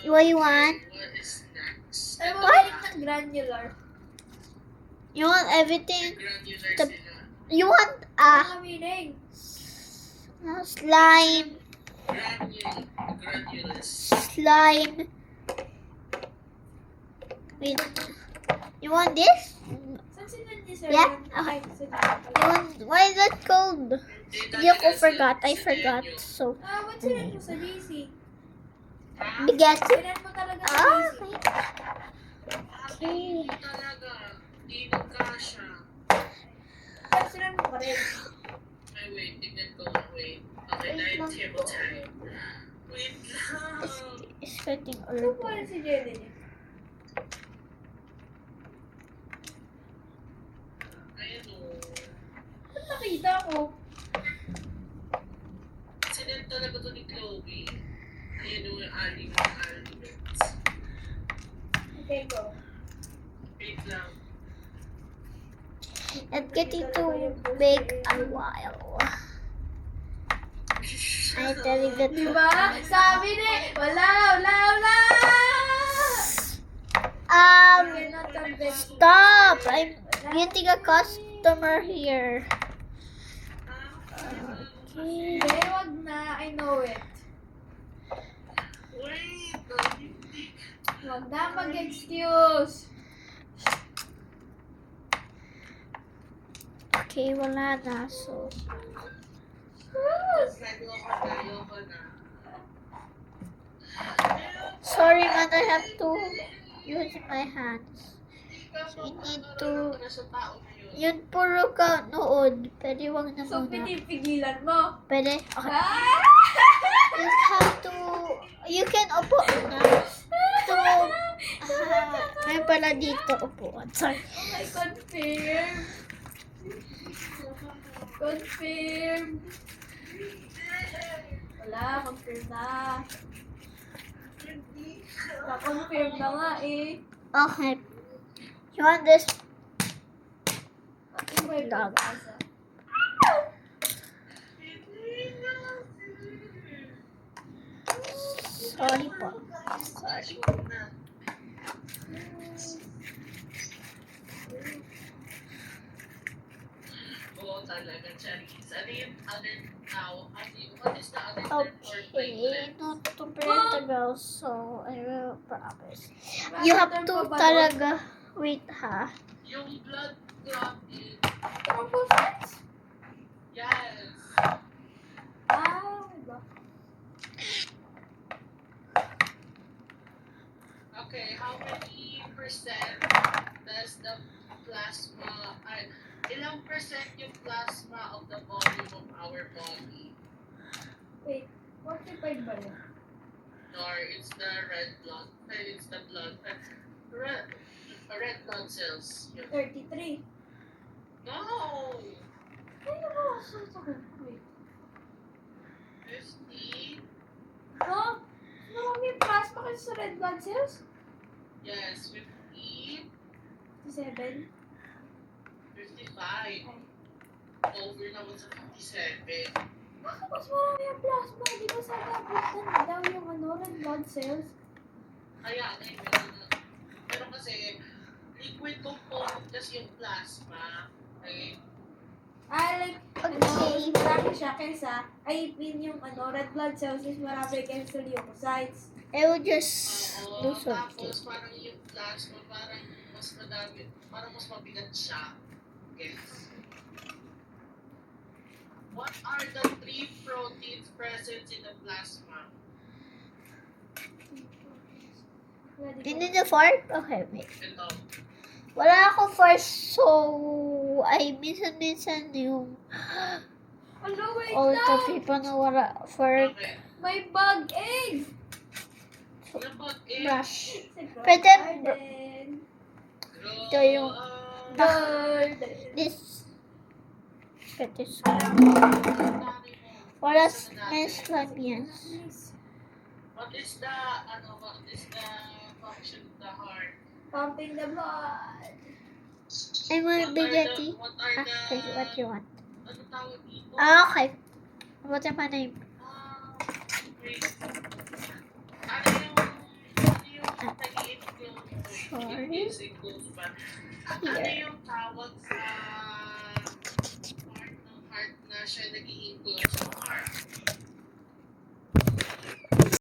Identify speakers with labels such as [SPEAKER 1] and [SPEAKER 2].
[SPEAKER 1] What you want?
[SPEAKER 2] What is next?
[SPEAKER 3] Ay,
[SPEAKER 1] What?
[SPEAKER 3] magaling ng granular.
[SPEAKER 1] You want everything?
[SPEAKER 2] Granular
[SPEAKER 1] The-
[SPEAKER 2] sila.
[SPEAKER 1] You want
[SPEAKER 3] Ano meaning?
[SPEAKER 1] slime?
[SPEAKER 2] Granules.
[SPEAKER 1] Slime. Wait. You want this?
[SPEAKER 3] Saan sinad ni Sir?
[SPEAKER 1] Yeah,
[SPEAKER 3] Ay,
[SPEAKER 1] You want? Why is that cold? Hindi ako forgot. I forgot. So,
[SPEAKER 3] ba't sinad mo sa DC?
[SPEAKER 1] bigat.
[SPEAKER 3] Sinad mo talaga sa
[SPEAKER 1] Ah,
[SPEAKER 3] DC.
[SPEAKER 1] okay.
[SPEAKER 2] Talaga. Hindi nagkasya.
[SPEAKER 3] Ba't sinad mo pa rin?
[SPEAKER 2] Ay, wait. Tignan ko. Wait. Okay,
[SPEAKER 1] Wait lang
[SPEAKER 2] table
[SPEAKER 1] po.
[SPEAKER 2] time. Wait lang.
[SPEAKER 1] It's getting
[SPEAKER 3] Saan
[SPEAKER 1] early.
[SPEAKER 3] po rin si Jenny niya?
[SPEAKER 2] Ayan o.
[SPEAKER 3] Ba't nakita ko?
[SPEAKER 2] Sinend talaga to ni Chloe. Ayan o yung aliments.
[SPEAKER 3] Okay, go.
[SPEAKER 2] Wait lang.
[SPEAKER 1] It's getting too big a while. I telling the truth.
[SPEAKER 3] Diba? Sabi ni, wala! Cannot convince me.
[SPEAKER 1] Stop! I'm getting a customer here. Okay.
[SPEAKER 3] Hindi, wag na. I know it.
[SPEAKER 2] Wait! Hindi.
[SPEAKER 3] Wag na mag-excuse.
[SPEAKER 1] Okay, wala na. So,
[SPEAKER 2] Ayoko na.
[SPEAKER 1] sorry man, I have to use my hands. You need to-
[SPEAKER 2] Nasa tao na yun.
[SPEAKER 1] Yun puro ka nood. Pwede wag na
[SPEAKER 3] So,
[SPEAKER 1] muna.
[SPEAKER 3] pinipigilan mo.
[SPEAKER 1] Pwede? Okay.
[SPEAKER 3] Ah!
[SPEAKER 1] You have to... You can upo na. So, may pala dito upuan. Sorry.
[SPEAKER 3] Okay, confirm. Confirm. Wala, confirm na. Na-confirm na nga eh.
[SPEAKER 1] Okay. You want this?
[SPEAKER 3] Ano ba yung
[SPEAKER 1] Dog.
[SPEAKER 3] pag-asa?
[SPEAKER 1] Sorry po. Sorry.
[SPEAKER 2] Oo talaga, Charis. Ano yung other now? What is the other term for
[SPEAKER 1] Okay,
[SPEAKER 2] platelet?
[SPEAKER 1] not to break the girl, so I will promise. You have to talaga... Wait ha.
[SPEAKER 2] Yung blood clotting.
[SPEAKER 3] Thrombocytes?
[SPEAKER 2] Yes.
[SPEAKER 3] Ah, iba.
[SPEAKER 2] Okay, how many percent does the plasma, ilang percent yung plasma of the volume of our body?
[SPEAKER 3] Wait, 45 ba yun?
[SPEAKER 2] Nor it's the red blood, it's the blood, red blood cells. Yun.
[SPEAKER 3] 33.
[SPEAKER 2] No!
[SPEAKER 3] Ay, nabasa sa wait.
[SPEAKER 2] 50?
[SPEAKER 3] Huh? Marami yung plasma kasi sa red blood cells?
[SPEAKER 2] Yes, 50,
[SPEAKER 3] 57.
[SPEAKER 2] 55.
[SPEAKER 3] Ay.
[SPEAKER 2] Over naman sa 57.
[SPEAKER 3] Bakit mas marami yung plasma? Di ba sa dapat daw yung red blood cells?
[SPEAKER 2] Kaya, pero kasi, liquid component kasi yung plasma. Okay?
[SPEAKER 3] Like, mas marami siya kaysa, yung red blood cells is marami kaysa leukocytes.
[SPEAKER 1] I will just do
[SPEAKER 2] Oo,
[SPEAKER 1] something.
[SPEAKER 2] tapos parang yung plasma, parang mas madami, parang mas mabigat siya. Yes. What are the 3 proteins present in the plasma?
[SPEAKER 1] You need a fork? Okay, wait.
[SPEAKER 2] Ito.
[SPEAKER 1] Wala ako fork, so I minsan yung
[SPEAKER 3] Ano, wait
[SPEAKER 1] all the
[SPEAKER 3] lang!
[SPEAKER 1] people na wala fork.
[SPEAKER 2] Okay.
[SPEAKER 3] May bug egg!
[SPEAKER 2] Yung pag-egg.
[SPEAKER 1] Brush.
[SPEAKER 3] Sa
[SPEAKER 1] Pwede,
[SPEAKER 3] garden.
[SPEAKER 1] Ito yung-
[SPEAKER 3] Garden.
[SPEAKER 1] This. Get this.
[SPEAKER 2] Dami mo.
[SPEAKER 1] Wala may slime yan.
[SPEAKER 2] What is the function of the heart?
[SPEAKER 3] Pumping the blood.
[SPEAKER 1] I want spaghetti.
[SPEAKER 2] What are the,
[SPEAKER 1] Okay, what you want?
[SPEAKER 2] ano tawag dito?
[SPEAKER 1] Okay. What's my name?
[SPEAKER 2] Wait. Ano yung is enclosed but ano yung tawag sa part ng heart na siya nag-i-enclose sa heart?